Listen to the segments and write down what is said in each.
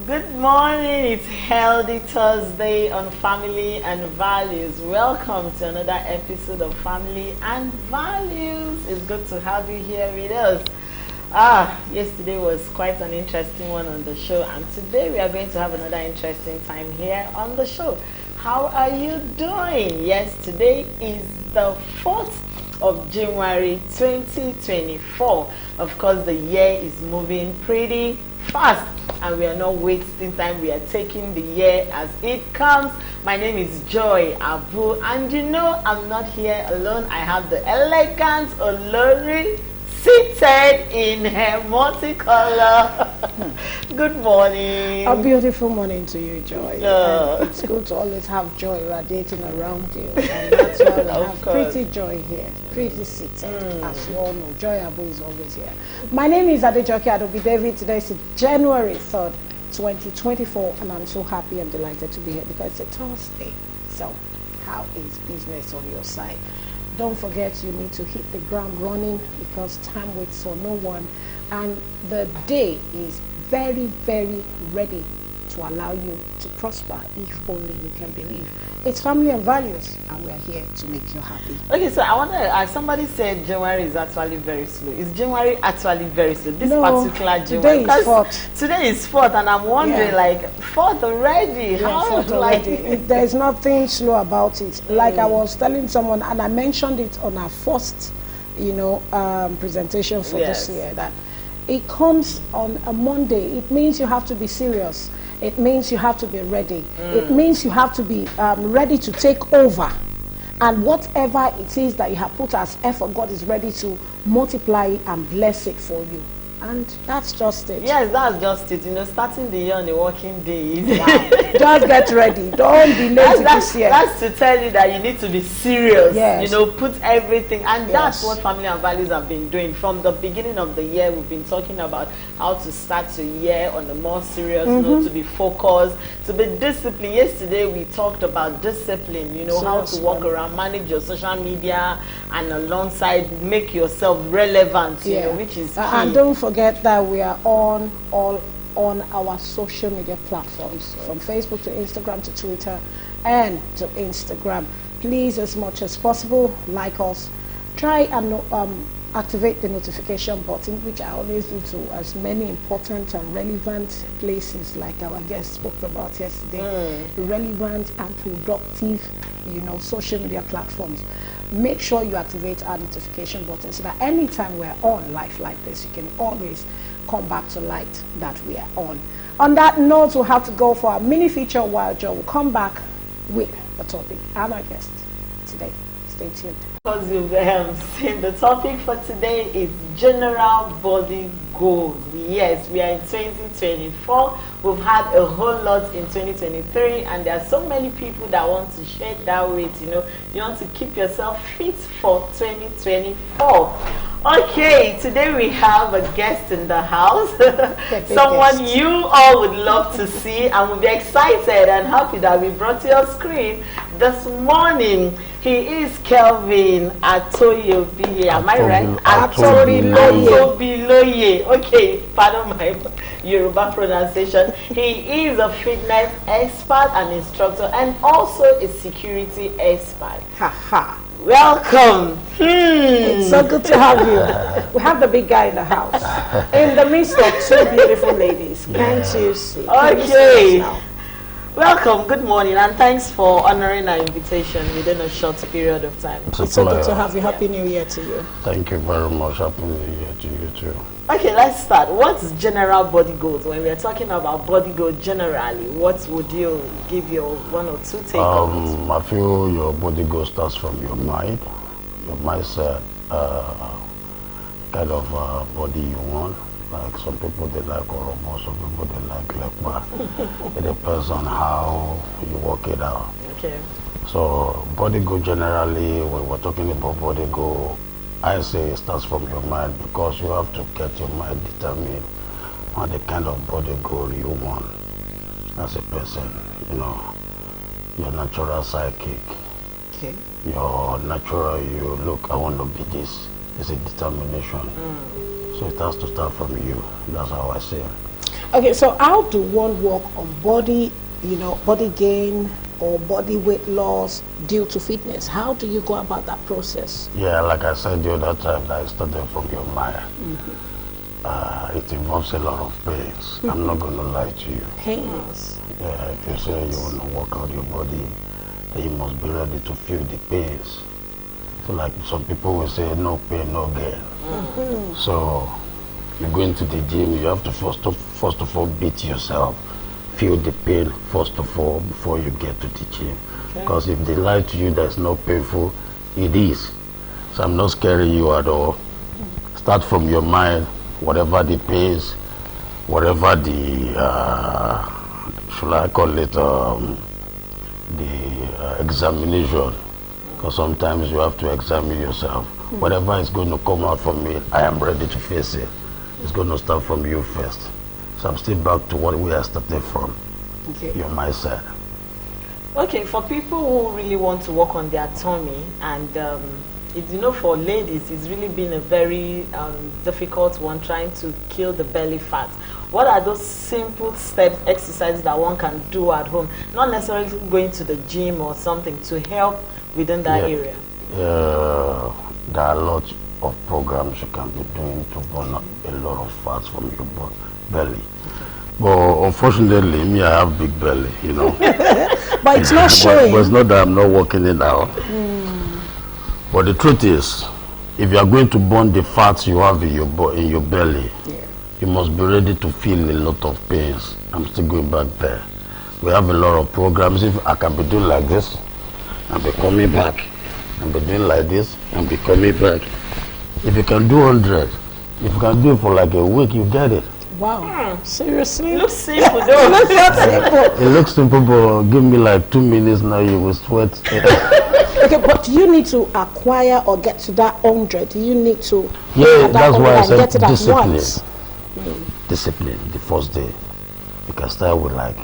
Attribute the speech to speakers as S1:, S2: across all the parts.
S1: Good morning, it's Healthy Thursday on Family and Values. Welcome to another episode of Family and Values. It's good to have you here with us. Yesterday was quite an interesting one on the show, and today we are going to have another interesting time here on the show. How are you doing? Yes, today is the 4th of January 2024. Of course, the year is moving pretty fast and we are not wasting time. We are taking the year as it comes. My name is Joy Abu, and you know I'm not here alone. I have the elegant Olori seated in her multicolor. Good morning.
S2: A beautiful morning to you, Joy. It's good to always have joy radiating around you, and that's why we have pretty Joy here, pretty seated. As you all know, Joy Abu is always here. My name is Adejoke Adobi David. Today is January 3rd, 2024, and I'm so happy and delighted to be here because it's a Thursday. So, how is business on your side? Don't forget, you need to hit the ground running because time waits for no one, and the day is very, very ready to allow you to prosper if only you can believe. It's Family and Values, and we're here to make you happy.
S1: Okay, so I want to somebody said January is actually very slow. Is January actually very slow? This particular January?
S2: Today is 4th.
S1: Today is 4th, and I'm wondering, like, 4th already?
S2: Yeah,
S1: how?
S2: 4th already. There's nothing slow about it. Like I was telling someone, and I mentioned it on our first, presentation for this year, that it comes on a Monday. It means you have to be serious. It means you have to be ready. It means you have to be ready to take over. And whatever it is that you have put as effort, God is ready to multiply it and bless it for you. And that's just it.
S1: Yes, that's just it. Starting the year on a working day.
S2: Wow. Just get ready. Don't be lazy this year.
S1: That's to tell you that you need to be serious.
S2: Yes.
S1: Put everything. And that's what Family and Values have been doing. From the beginning of the year, we've been talking about how to start the year on a more serious note, to be focused, to be disciplined. Yesterday, we talked about discipline, how to walk around, manage your social media, and alongside make yourself relevant, which is key.
S2: And don't forget that we are all on our social media platforms, from Facebook to Instagram to Twitter and to Instagram. Please, as much as possible, like us. Try and activate the notification button, which I always do to as many important and relevant places, like our guest spoke about yesterday. Relevant and productive, social media platforms. Make sure you activate our notification button so that anytime we're on live like this, you can always come back to light that we are on. On that note, we'll have to go for our mini feature while Joe will come back with the topic and our guest today. Stay tuned.
S1: Because you've seen, the topic for today is general body goals. Yes, we are in 2024. We've had a whole lot in 2023, and there are so many people that want to shake that weight. You want to keep yourself fit for 2024. Okay, today we have a guest in the house. Someone you all would love to see, and will be excited and happy that we brought to your screen this morning. He is Kelvin Atoyobiye. Am I right? Atobiloye. Okay, pardon my Yoruba pronunciation. He is a fitness expert and instructor, and also a security expert. Welcome.
S2: It's so good to have you. We have the big guy in the house, in the midst of two beautiful ladies. Can't you see?
S1: Okay. Welcome, good morning, and thanks for honoring our invitation within a short period of time.
S2: It's so good to have you. Happy New Year to you.
S3: Thank you very much. Happy New Year to you too.
S1: Okay, let's start. What's general body goals? When we're talking about body goals generally, what would you give your one or two take on it?
S3: I feel your body goal starts from your mind, your mindset, kind of body you want. Like some people they like Oromo, some people they like Lekpa. It depends on how you work it out.
S1: Okay.
S3: So body goal generally, when we're talking about body goal, I say it starts from your mind, because you have to get your mind determined on the kind of body goal you want as a person. Your natural psychic.
S2: Okay.
S3: Your natural, you look, I want to be this. It's a determination. So it has to start from you. That's how I say it.
S2: Okay, so how do one work on body, body gain or body weight loss due to fitness? How do you go about that process?
S3: Yeah, like I said the other time, that I started from your mind. It involves a lot of pains. I'm not going to lie to you.
S2: Pains.
S3: Yeah, if you say you want to work out your body, then you must be ready to feel the pains. So like some people will say, no pain, no gain. So you go into the gym, you have to first of all beat yourself. Feel the pain first of all before you get to the gym. Because if they lie to you that's not painful, it is. So I'm not scaring you at all. Start from your mind, whatever the pains, whatever the, should I call it, examination. Because sometimes you have to examine yourself. Whatever is going to come out from me, I am ready to face it. It's going to start from you first. So I'm still back to what we are starting from.
S2: Okay.
S3: Your mindset.
S1: Okay, for people who really want to work on their tummy, and for ladies, it's really been a very difficult one, trying to kill the belly fat. What are those simple steps, exercises that one can do at home? Not necessarily going to the gym or something, to help within that area.
S3: There are a lot of programs you can be doing to burn up a lot of fats from your belly. But unfortunately, me, I have big belly,
S2: But it's not showing.
S3: But it's not that I'm not working it out. But the truth is, if you are going to burn the fats you have in your belly, you must be ready to feel a lot of pains. I'm still going back there. We have a lot of programs. If I can be doing like this, and be coming back, and be doing like this, and be coming back. If you can do 100, if you can do it for like a week, you get it.
S2: Wow. Seriously?
S1: It looks simple though.
S3: It looks simple, but give me like 2 minutes now, you will sweat.
S2: Okay, but do you need to acquire or get to that 100? Do you need to
S3: that's why I said
S2: get it
S3: discipline.
S2: at once?
S3: Discipline, the first day. You can start with like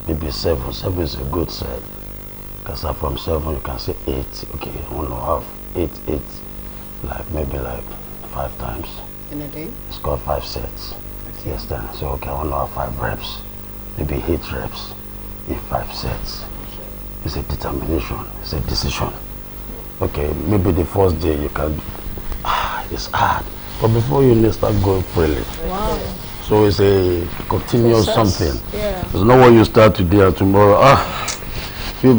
S3: maybe 7. 7 is a good set. You can start from 7, you can say 8. Okay, 1.5, 8, like maybe like 5 times.
S2: In a day?
S3: It's called 5 sets.
S2: Okay.
S3: Yes, then. So okay, I want to have 5 reps, maybe 8 reps in 5 sets. It's a determination, it's a decision. Okay, maybe the first day you can, it's hard. But before you start going freely.
S2: Wow.
S3: So it's a continuous something.
S2: Yeah.
S3: It's not what you start today and tomorrow, you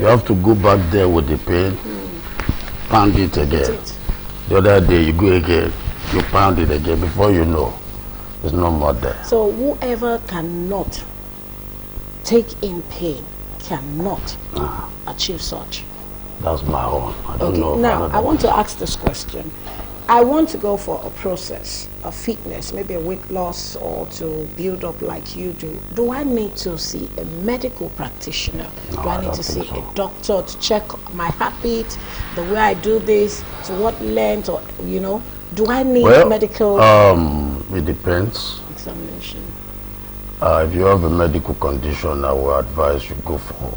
S3: have to go back there with the pain, pound it again. The other day you go again, you pound it again. Before you know, there's no more there.
S2: So whoever cannot take in pain cannot achieve such.
S3: That's my own. I don't know.
S2: Now, I want to ask this question. I want to go for a process of fitness, maybe a weight loss or to build up like you do. Do I need to see a medical practitioner?
S3: No,
S2: do I need
S3: don't
S2: to see
S3: think so.
S2: a doctor to check my habit, the way I do this, to what length, or, do I need medical
S3: it depends.
S2: examination?
S3: If you have a medical condition, I will advise you go for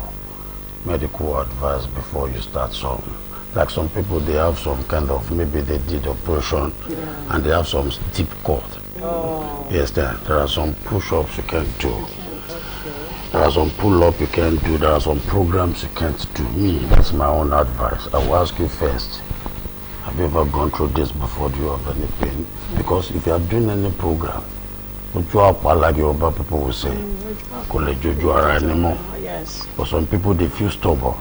S3: medical advice before you start some. Like some people, they have some kind of, maybe they did operation and they have some deep cut. Yes, there are some push-ups you can do. There are some pull-ups you can do. There are some programs you can't do. Me, that's my own advice. I will ask you first, have you ever gone through this before? Do you have any pain? Because if you are doing any program, like Yoruba people will say, anymore.
S2: Yes.
S3: But some people, they feel stubborn.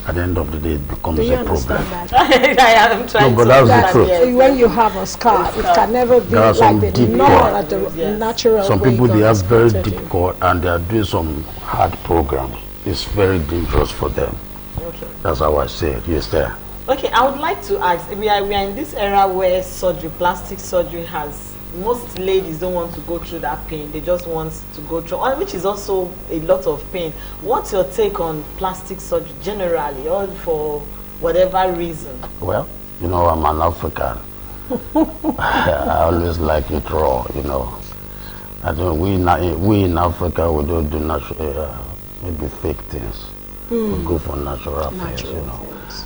S3: At the end of the day, it becomes
S2: Do you
S3: a problem.
S2: understand that?
S1: I am trying
S3: but
S1: to
S3: that's the
S1: understand,
S3: truth.
S1: yes.
S2: When you have a scar, it can never be
S3: There are some
S2: like the
S3: deep
S2: normal,
S3: cut.
S2: like the
S1: Yes.
S2: natural
S3: Some
S2: way
S3: people, they
S2: God
S3: have
S2: has
S3: very
S2: created
S3: deep
S2: you.
S3: cut and they are doing some hard programs. It's very dangerous for them.
S1: Okay.
S3: That's how I say it. Yes, there.
S1: Okay, I would like to ask, we are in this era where plastic surgery most ladies don't want to go through that pain. They just want to go through, which is also a lot of pain. What's your take on plastic surgery generally, or for whatever reason?
S3: Well, I'm an African. I always like it raw, I don't, we in Africa, we don't do natural, maybe fake things. We go for natural things,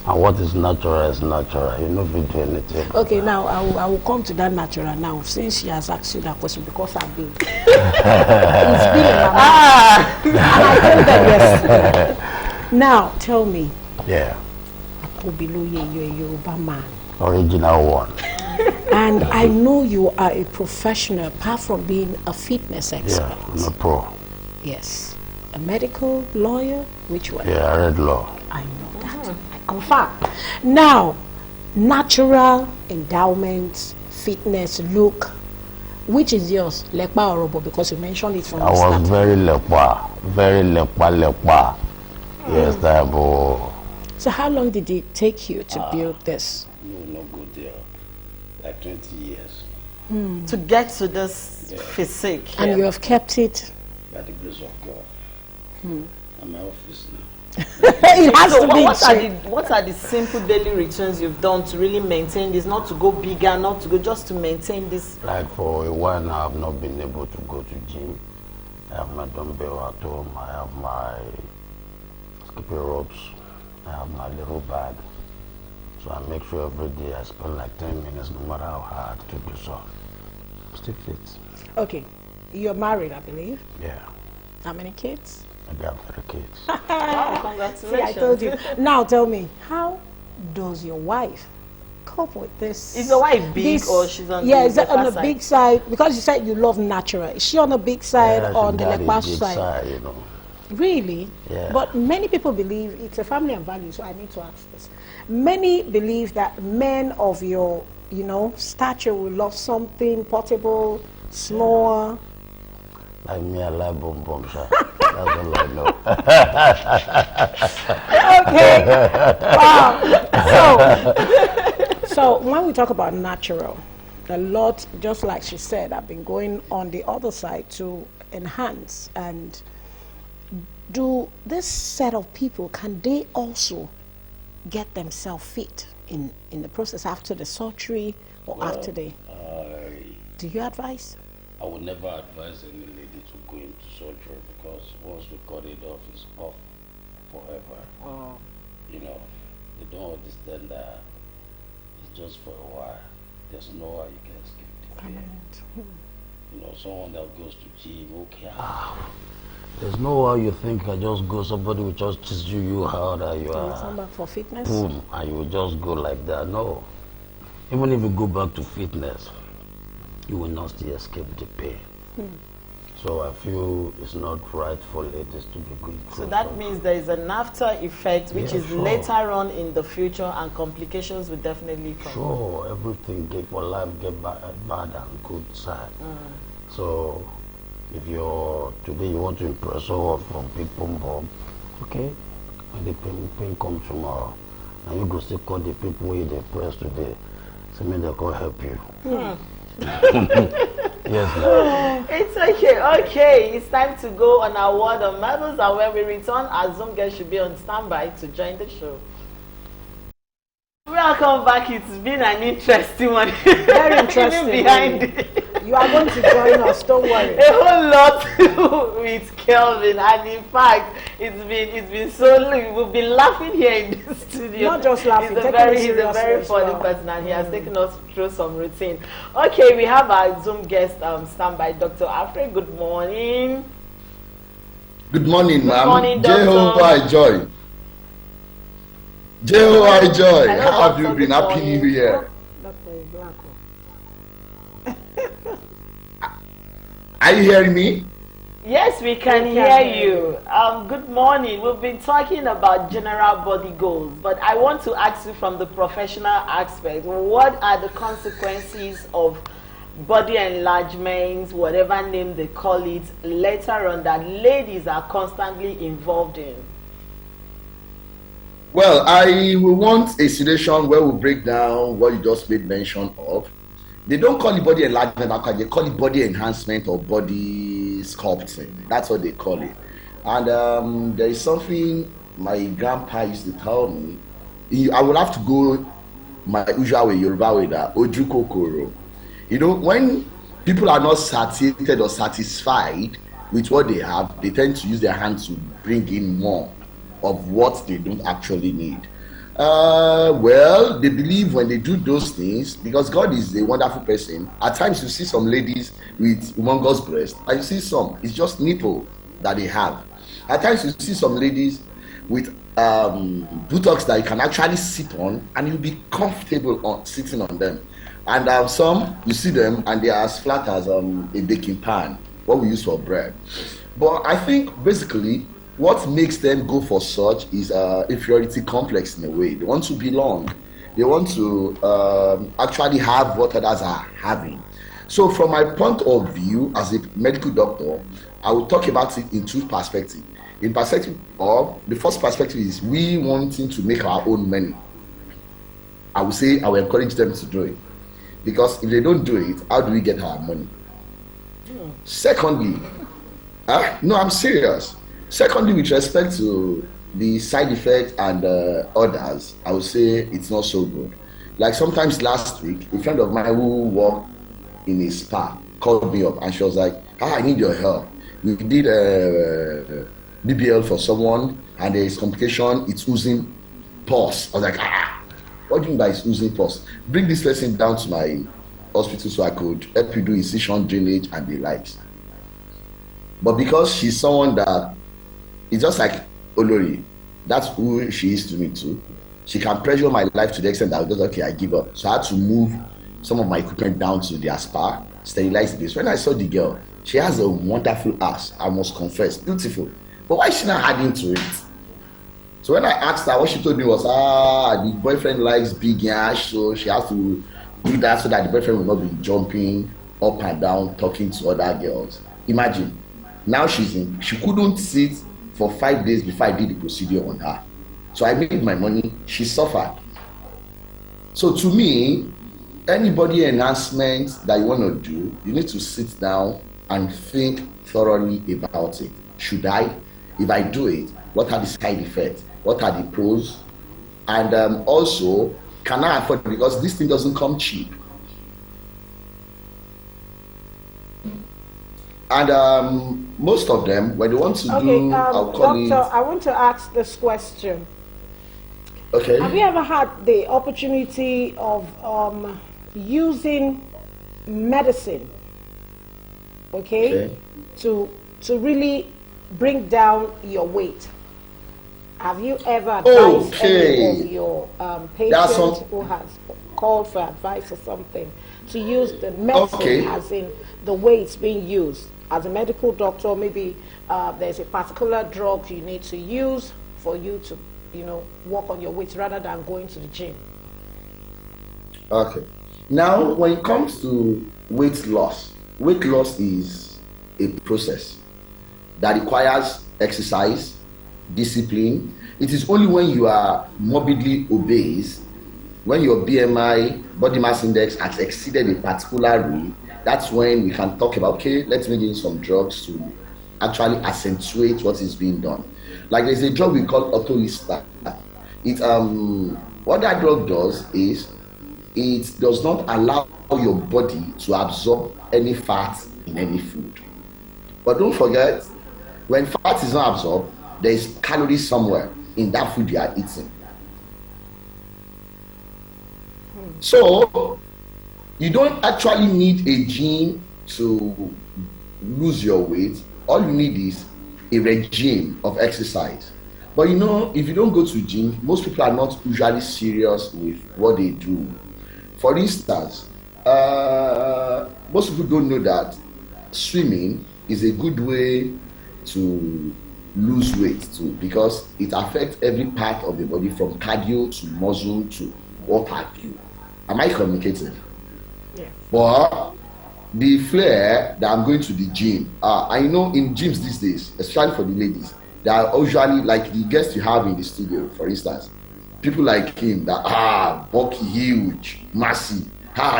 S3: And what is natural is natural. You know, if you do anything.
S2: Okay, now I will come to that natural now, since she has asked you that question, because I've been. It's been in my mind. And I told them yesterday. Now, tell me.
S3: Yeah.
S2: Obiloye, you're a Yoruba man.
S3: Original one.
S2: And I know you are a professional, apart from being a fitness expert.
S3: Yeah, I'm a pro.
S2: Yes. A medical lawyer? Which one?
S3: Yeah, I read law.
S2: I know that. I confirm. Now, natural endowments, fitness, look. Which is yours? Lekpa or Robo? Because you mentioned it from the start.
S3: I was very lekpa. Very lekpa. Yes, that boy.
S2: So how long did it take you to build this?
S3: No good there. Like 20 years.
S1: To get to this physique.
S2: And you have kept it?
S3: By the grace of God. I'm my office now.
S1: It
S3: has
S1: to be. What are the simple daily routines you've done to really maintain this? Not to go bigger, not to go, just to maintain this.
S3: Like for a while now, I've not been able to go to gym. I have my dumbbell at home. I have my skipping ropes. I have my little bag. So I make sure every day I spend like 10 minutes, no matter how hard to do so. Still fit.
S2: Okay. You're married, I believe.
S3: Yeah.
S2: How many kids?
S3: I got 3 kids.
S1: Wow, congratulations.
S2: See, I told you. Now tell me, how does your wife cope with this?
S1: Is your wife big or she's on
S2: the
S1: is it
S2: on the
S1: side?
S2: big side? Because you said you love natural. Is she on the big side or on the Lekpa side?
S3: side? You know.
S2: Really?
S3: Yeah.
S2: But many people believe it's a family and value, so I need to ask this. Many believe that men of your, stature will love something portable, small.
S3: Like me, I like boom boom shot. That's all I know.
S2: Okay. Wow. So when we talk about natural, a lot, just like she said, I've been going on the other side to enhance. And do this set of people, can they also get themselves fit in the process after the surgery or after the... Do you advise?
S3: I would never advise any lady to go into surgery, because once we cut it off, it's off forever.
S1: Oh.
S3: You know, they don't understand that it's just for a while. There's no way you can escape the pain. You know, someone that goes to gym, okay, there's no way you think I just go, somebody will just teach you how that you are.
S2: Come back for fitness?
S3: Boom, and you will just go like that. No. Even if you go back to fitness, you will not still escape the pain. So I feel it's not right for ladies to be going through.
S1: So that means there is an after effect, which is later on in the future, and complications will definitely come.
S3: Sure, everything for life get bad and good side. So if today you want to impress someone from big boom boom, okay, when the pain comes tomorrow, and you go still call the people where they press today, so maybe they can help you. Yes, ma'am.
S1: It's okay. It's time to go on our word on medals, and when we return, our Zoom guest should be on standby to join the show. Welcome back. It's been an interesting one.
S2: Very interesting.
S1: Behind it.
S2: You are going to join us, don't worry.
S1: A whole lot with Kelvin, and in fact, it's been so we've been laughing here in the studio.
S2: Not just laughing,
S1: he's a very funny person, and he has taken us through some routine. Okay, we have our Zoom guest standby, Dr. Alfred. Good morning.
S4: Good morning, ma'am.
S1: Good morning, Doctor.
S4: Jehovah Joy. Jehovah Joy. How have you been? Happy New Year. Are you hearing me?
S1: Yes, we can hear you. Good morning. We've been talking about general body goals, but I want to ask you from the professional aspect, what are the consequences of body enlargement, whatever name they call it, later on, that ladies are constantly involved in?
S4: Well, I will want a situation where we break down what you just made mention of. They don't call it body enlargement, they call it body enhancement or body sculpting. That's what they call it. And there is something my grandpa used to tell me. I will have to go my usual way, Yoruba way, that Oju Kokoro. You know, when people are not satiated or satisfied with what they have, they tend to use their hands to bring in more of what they don't actually need. Well, they believe when they do those things, because God is a wonderful person. At times, you see some ladies with humongous breast, and you see some, it's just nipple that they have. At times, you see some ladies with buttocks that you can actually sit on, and you'll be comfortable on sitting on them. And some, you see them, and they are as flat as a baking pan, what we use for bread. But I think basically what makes them go for such is inferiority complex in a way. They want to belong. They want to actually have what others are having. So from my point of view as a medical doctor, I will talk about it in two perspectives. In perspective of, the first perspective is we wanting to make our own money. I will say I will encourage them to do it. Because if they don't do it, how do we get our money? Secondly, no, I'm serious. Secondly, with respect to the side effects and others, I would say it's not so good. Like sometimes last week, a friend of mine who worked in a spa called me up and she was like, I need your help. We did BBL for someone and there is complication, it's oozing pus. I was like, what do you mean by it's oozing pus? Bring this person down to my hospital so I could help you do incision, drainage, and the likes. But because she's someone that is just like Olori, that's who she is to me too. She can pressure my life to the extent that I was just, okay, I give up. So I had to move some of my equipment down to their spa, sterilize this. When I saw the girl, she has a wonderful ass, I must confess, beautiful. But why is she not adding to it? So when I asked her, what she told me was, the boyfriend likes big ass, so she has to do that so that the boyfriend will not be jumping up and down, talking to other girls. Imagine, now she couldn't sit for 5 days before I did the procedure on her. So I made my money, she suffered. So to me, any body enhancement that you want to do, you need to sit down and think thoroughly about it. Should I? If I do it, what are the side effects? What are the pros? And also, can I afford it? Because this thing doesn't come cheap. And most of them, when they want to do, I'll call
S2: Doctor, I want to ask this question.
S4: Okay.
S2: Have you ever had the opportunity of using medicine, okay, to really bring down your weight? Have you ever advised any of your patients who has called for advice or something to use the medicine, as in the way it's being used? As a medical doctor, maybe there's a particular drug you need to use for you to, work on your weight rather than going to the gym.
S4: Okay. Now, when it comes to weight loss is a process that requires exercise, discipline. It is only when you are morbidly obese, when your BMI, body mass index, has exceeded a particular rate, that's when we can talk about, okay, let's bring in some drugs to actually accentuate what is being done. Like there's a drug we call Autolista. What that drug does is it does not allow your body to absorb any fat in any food. But don't forget, when fat is not absorbed, there is calories somewhere in that food you are eating. So you don't actually need a gym to lose your weight. All you need is a regime of exercise. But if you don't go to gym, most people are not usually serious with what they do. For instance, most people don't know that swimming is a good way to lose weight too, because it affects every part of the body from cardio to muscle to what have you. Am I communicating?
S2: Yeah.
S4: But the flair that I'm going to the gym, I know in gyms these days, especially for the ladies, they are usually like the guests you have in the studio, for instance, people like him that bulky, huge, massive,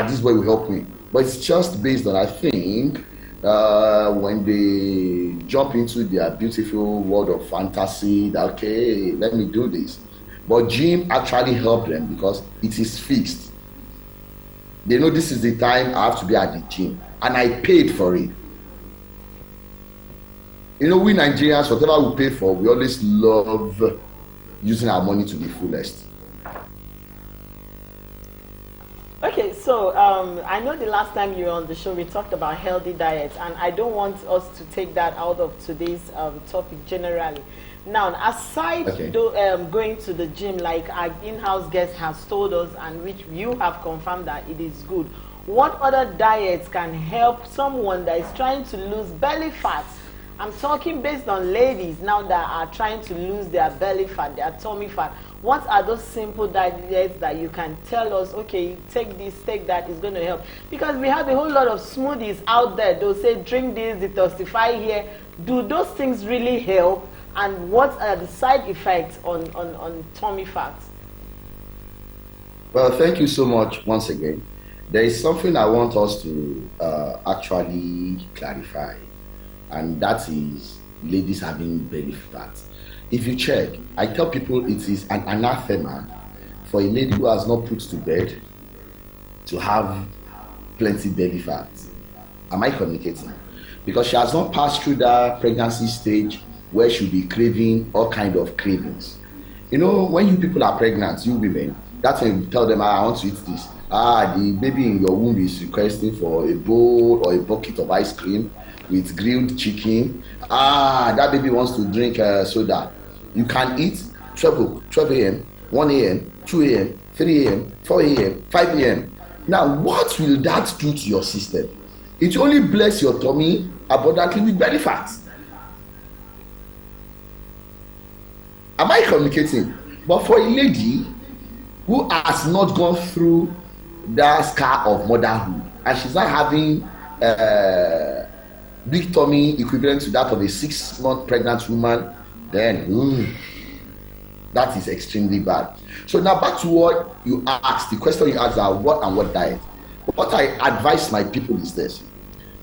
S4: this boy will help me. But it's just based on, I think, when they jump into their beautiful world of fantasy, that, okay, let me do this. But gym actually helped them because it is fixed. They know this is the time I have to be at the gym, and I paid for it. We Nigerians, whatever we pay for, we always love using our money to the fullest.
S1: Okay, so I know the last time you were on the show, we talked about healthy diet, and I don't want us to take that out of today's topic generally. Now, aside going to the gym, like our in-house guest has told us, and which you have confirmed that it is good, what other diets can help someone that is trying to lose belly fat? I'm talking based on ladies now that are trying to lose their belly fat, their tummy fat. What are those simple diets that you can tell us, okay, take this, take that, is going to help? Because we have a whole lot of smoothies out there. They'll say, drink this, detoxify here. Do those things really help? And what are the side effects on tummy fat?
S4: Well, thank you so much once again. There is something I want us to actually clarify, and that is ladies having belly fat. If you check, I tell people it is an anathema for a lady who has not put to bed to have plenty belly fat. Am I communicating? Because she has not passed through that pregnancy stage where she'll be craving all kind of cravings. You know, when you people are pregnant, you women, that's when you tell them, I want to eat this. The baby in your womb is requesting for a bowl or a bucket of ice cream with grilled chicken. That baby wants to drink soda. You can eat 12 a.m., 1 a.m., 2 a.m., 3 a.m., 4 a.m., 5 a.m. Now, what will that do to your system? It only bless your tummy abundantly with belly fat. Am I communicating? But for a lady who has not gone through that scar of motherhood, and she's not having big tummy equivalent to that of a 6-month pregnant woman, then that is extremely bad. So now back to what you asked. The question you asked are what and what diet. What I advise my people is this.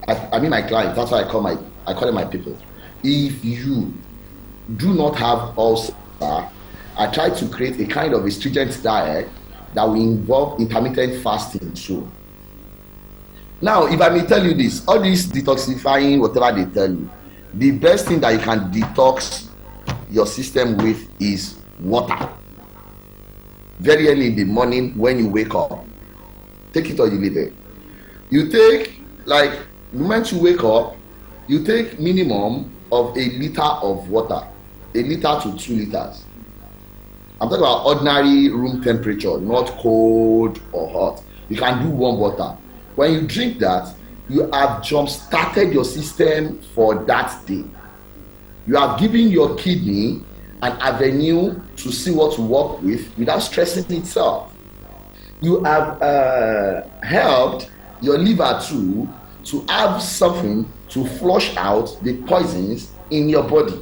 S4: I mean my clients. That's why I call them my people. If you do not have ulcer, I try to create a kind of a stringent diet that will involve intermittent fasting too. Now, if I may tell you this, all this detoxifying, whatever they tell you, the best thing that you can detox your system with is water. Very early in the morning when you wake up, take it or you leave it. You take, like, the moment you wake up, you take minimum of 1 liter of water, 1 liter to 2 liters. I'm talking about ordinary room temperature, not cold or hot. You can do warm water. When you drink that, you have jump-started your system for that day. You have given your kidney an avenue to see what to work with without stressing itself. You have helped your liver too to have something to flush out the poisons in your body.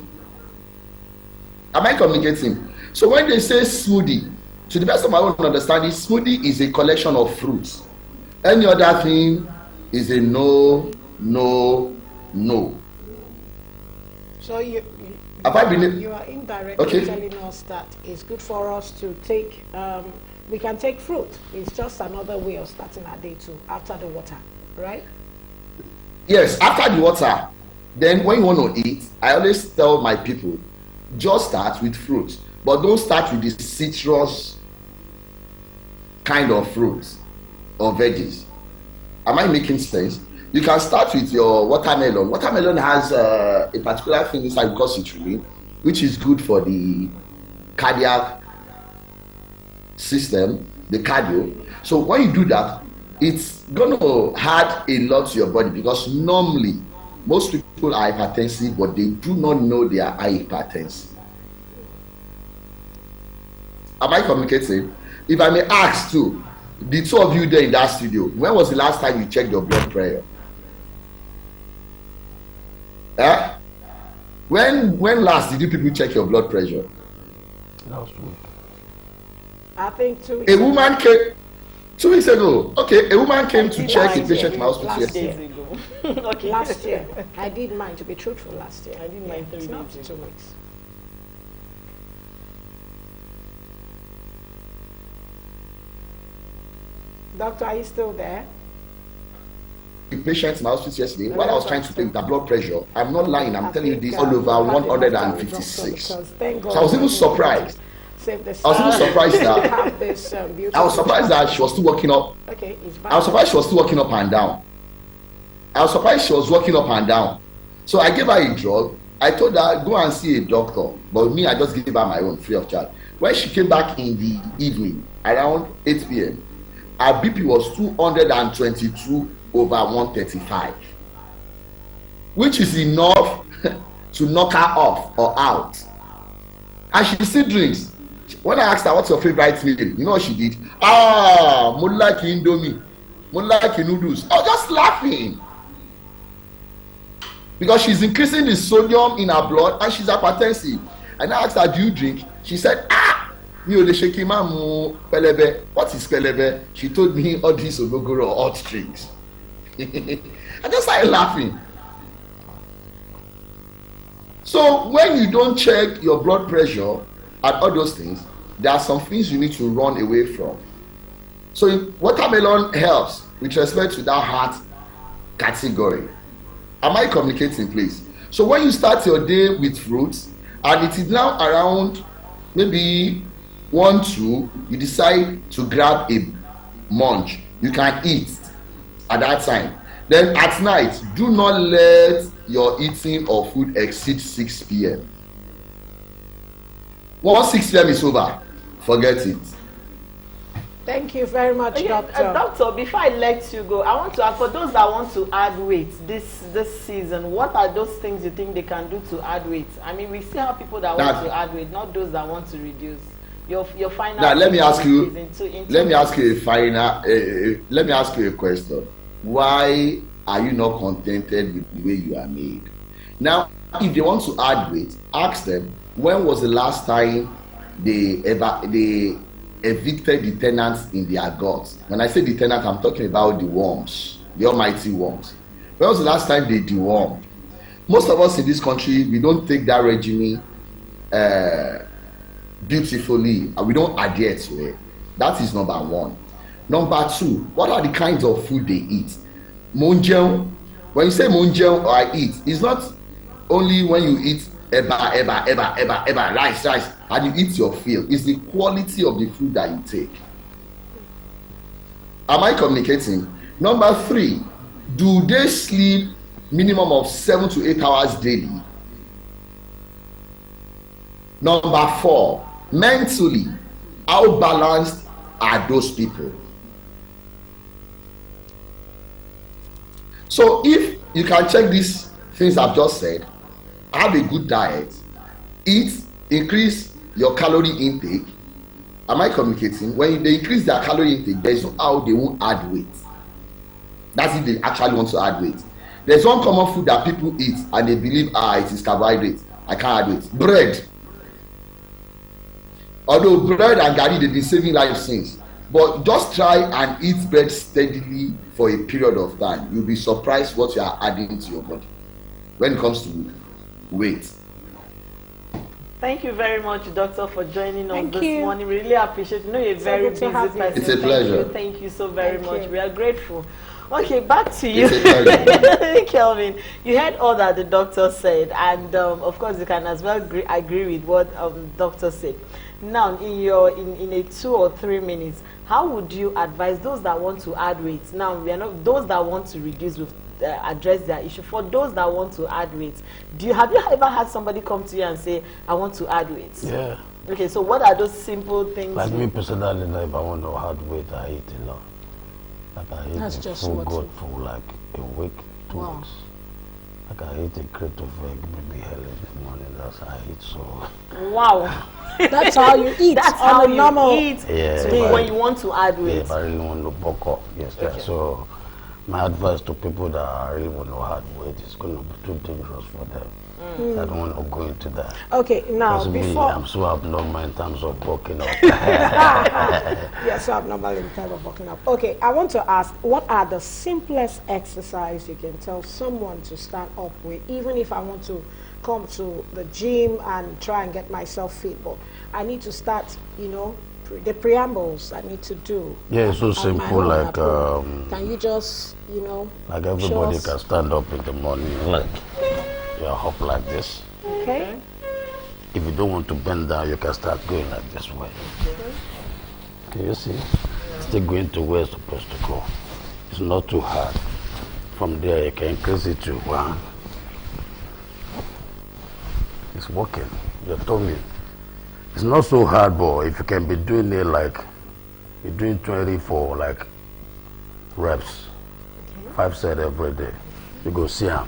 S4: Am I communicating? So when they say smoothie, to the best of my own understanding, smoothie is a collection of fruits. Any other thing is a no.
S2: So you are indirectly telling us that it's good for us to take, we can take fruit. It's just another way of starting our day too, after the water, right?
S4: Yes, after the water. Then when you want to eat, I always tell my people, just start with fruit. But don't start with the citrus kind of fruits or veggies. Am I making sense? You can start with your watermelon. Watermelon has a particular thing inside called citrulline, which is good for the cardiac system, the cardio. So when you do that, it's going to add a lot to your body, because normally most people are hypertensive, but they do not know they are hypertensive. Am I communicating? If I may ask too, the two of you there in that studio, when was the last time you checked your blood pressure? When last did you people check your blood pressure?
S3: Last week.
S2: I think 2 weeks
S4: ago. A woman came 2 weeks ago. Okay, a woman came to check a patient in my hospital
S2: yesterday. Okay. Last year. I did mine, to be truthful, last year. I did mine 3 days ago. 2 weeks. Doctor, are you still there?
S4: The patient in my hospital yesterday, while I was trying to take the blood pressure, I'm not lying, I'm telling you this, all over 156. So I was even surprised.
S2: save this.
S4: I was even surprised that
S2: have this beautiful
S4: I was surprised that she was still walking up.
S2: Okay, it's
S4: I was surprised she was still walking up and down. I was surprised she was walking up and down. So I gave her a drug. I told her, go and see a doctor. But me, I just gave her my own free of charge. When she came back in the evening, around 8 p.m., her BP was 222/135, which is enough to knock her off or out. And she still drinks. When I asked her, what's your favorite meal? You know what she did? Mo like Indomie. Mo like noodles. I was just laughing. Because she's increasing the sodium in her blood and she's hypertensive. And I asked her, do you drink? She said, mi ò lè ṣe kí n má mu pẹlẹbẹ. What is pẹlẹbẹ? She told me all these ogogoro or hot drinks. I just started laughing. So when you don't check your blood pressure and all those things, there are some things you need to run away from. So watermelon helps with respect to that heart category. Am I communicating, please? So when you start your day with fruits and it is now around maybe 1-2, you decide to grab a munch, you can eat at that time. Then at night, do not let your eating of food exceed 6 p.m. Once 6 p.m. is over, forget it.
S2: Thank you very much, Doctor.
S1: Doctor, before I let you go, I want to ask, for those that want to add weight this season, what are those things you think they can do to add weight? I mean, we still have people that want to add weight, not those that want to reduce. Your final.
S4: Now let me ask you. Let me ask you a question. Why are you not contented with the way you are made? Now, if they want to add weight, ask them, when was the last time they evicted the tenants in their guts? When I say the tenant, I'm talking about the worms, the almighty worms. When was the last time they dewormed? Most of us in this country, we don't take that regime beautifully, and we don't adhere to it. That is number one. Number two, what are the kinds of food they eat? Monjeon. When you say monjeon or I eat, it's not only when you eat eba, rice, and you eat your fill. It's the quality of the food that you take. Am I communicating? Number three, do they sleep minimum of 7 to 8 hours daily? Number four, mentally, how balanced are those people? So if you can check these things I've just said, have a good diet, eat, increase your calorie intake. Am I communicating? When they increase their calorie intake, there's no how they won't add weight. That's if they actually want to add weight. There's one common food that people eat and they believe, it is carbohydrate, I can't add weight. Bread. Although bread and garri, they've been saving lives since. But just try and eat bread steadily for a period of time. You'll be surprised what you are adding to your body when it comes to weight.
S1: Thank you very much, Doctor, for joining us this morning. Really appreciate it. You know, you're a very busy person.
S4: It's a pleasure.
S1: Thank you so very much. We are grateful. Okay, back to you, Kelvin. You heard all that the doctor said, and of course, you can as well agree with what doctor said. Now, in a 2 or 3 minutes, how would you advise those that want to add weight? Now, we are not those that want to reduce with address their issue. For those that want to add weight, have you ever had somebody come to you and say, "I want to add weight"?
S3: Yeah.
S1: Okay, so what are those simple things?
S3: Like me personally, if I want to add weight, I eat a lot. Like I eat full good for like a week, 2 weeks. Like I eat a crate of egg, maybe early in the morning. That's how I eat. So.
S1: Wow.
S2: That's how you eat.
S1: That's how you eat.
S3: Yeah.
S1: So when you want to add weight.
S3: Yeah, if I really want to bulk up, yes. Okay. So my advice to people that really want to add weight is going to be too dangerous for them. I don't want to go into that.
S2: Okay, now before
S3: I'm so abnormal in terms of bulking up.
S2: Yeah, so abnormal in terms of bulking up. Okay, I want to ask, what are the simplest exercise you can tell someone to start up with, even if I want to come to the gym and try and get myself fit, but I need to start, the preambles I need to do.
S3: Yeah, it's so simple. Like,
S2: can you just,
S3: like everybody can stand up in the morning, like, you hop like this.
S2: Okay.
S3: If you don't want to bend down, you can start going like this way. Can you see? Still going to where it's supposed to go. It's not too hard. From there, you can increase it to 1. It's working. Your tummy. It's not so hard, but if you can be doing it like you're doing 20 for like reps, 5 sets every day, you go see them.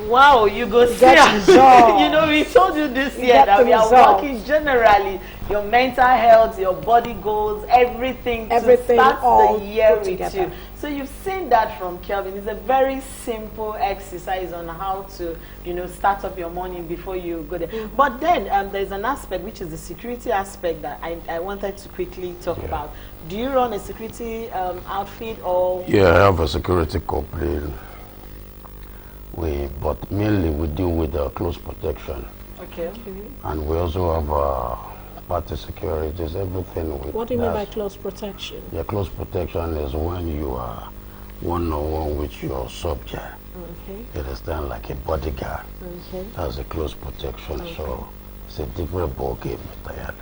S1: Wow, you go see you know, we told you this year that we are working generally your mental health, your body goals, everything to start the year with you. So you've seen that from Kelvin. It's a very simple exercise on how to, you know, start up your morning before you go there. But then there's an aspect, which is the security aspect, that I wanted to quickly talk about. Do you run a security outfit or? Yeah,
S3: I have a security company. But mainly we deal with close protection.
S1: Okay.
S3: And we also have party securities, everything.
S2: What do you mean by close protection?
S3: Yeah, close protection is when you are one-on-one with your subject.
S2: Okay.
S3: You understand, like a bodyguard.
S2: Okay.
S3: That's a close protection. Okay. So it's a different ball game entirely.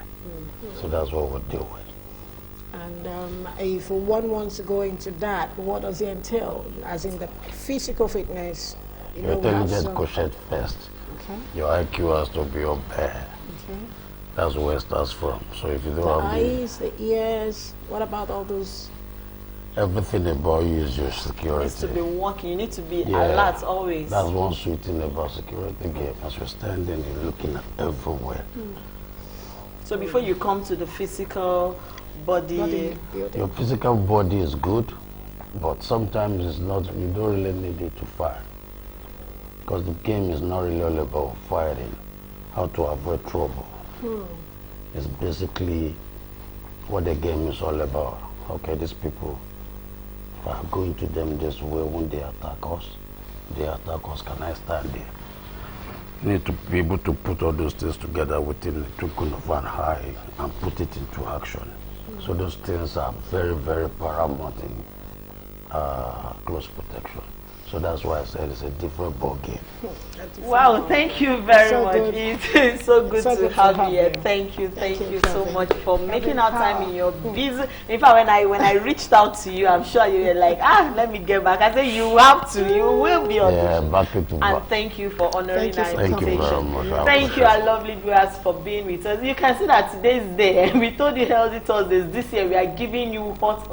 S3: So that's what we deal with.
S2: And if one wants to go into that, what does it entail? As in the physical fitness?
S3: Your intelligence quotient first.
S2: Okay.
S3: Your IQ has to be up there.
S2: Okay.
S3: That's where it starts from. So if you don't
S2: the
S3: have
S2: eyes, the ears, what about all those?
S3: Everything about you is your security.
S1: It needs to be working. You need to be alert always.
S3: That's one sweet thing about security game. As you're standing, you're looking at everywhere.
S1: So before you come to the physical body
S3: your physical body is good, but sometimes it's not. You don't really need it to fight. Because the game is not really all about fighting, how to avoid trouble. It's basically what the game is all about. Okay, these people, if I go into them this way, when they attack us, can I stand there? You need to be able to put all those things together within the twinkle of an eye and put it into action. So those things are very, very paramount in close protection. So that's why I said it's a different ball game.
S1: Wow, thank you very much. It's so good to have you here. Thank you so much for making our time in your busy. In fact, when I reached out to you, I'm sure you were like, let me get back. I said, you have to, you will be on the show. And thank you for honoring our invitation.
S3: Thank you very much.
S1: Thank you, our lovely viewers, for being with us. You can see that today's day, we told you Healthy Thursdays. This year we are giving you hot,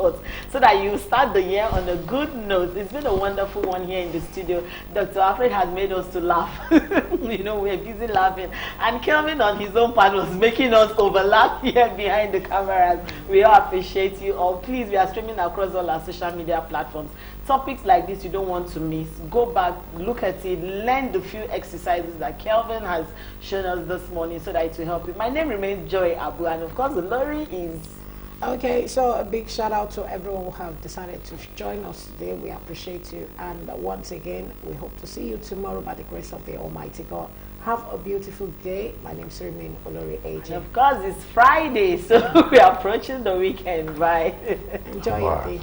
S1: so that you start the year on a good note. It's been a wonderful one here in the studio. Dr. Alfred has made us to laugh. You know, we're busy laughing. And Kelvin on his own part was making us overlap here behind the cameras. We all appreciate you all. Please, we are streaming across all our social media platforms. Topics like this you don't want to miss. Go back, look at it, learn the few exercises that Kelvin has shown us this morning so that it will help you. My name remains Joy Abu, and of course, Lori is...
S2: Okay, so a big shout out to everyone who have decided to join us today. We appreciate you. And once again, we hope to see you tomorrow by the grace of the Almighty God. Have a beautiful day. My name is Rimin Olori AJ.
S1: And of course, it's Friday, so we are approaching the weekend. Bye.
S2: Enjoy your day.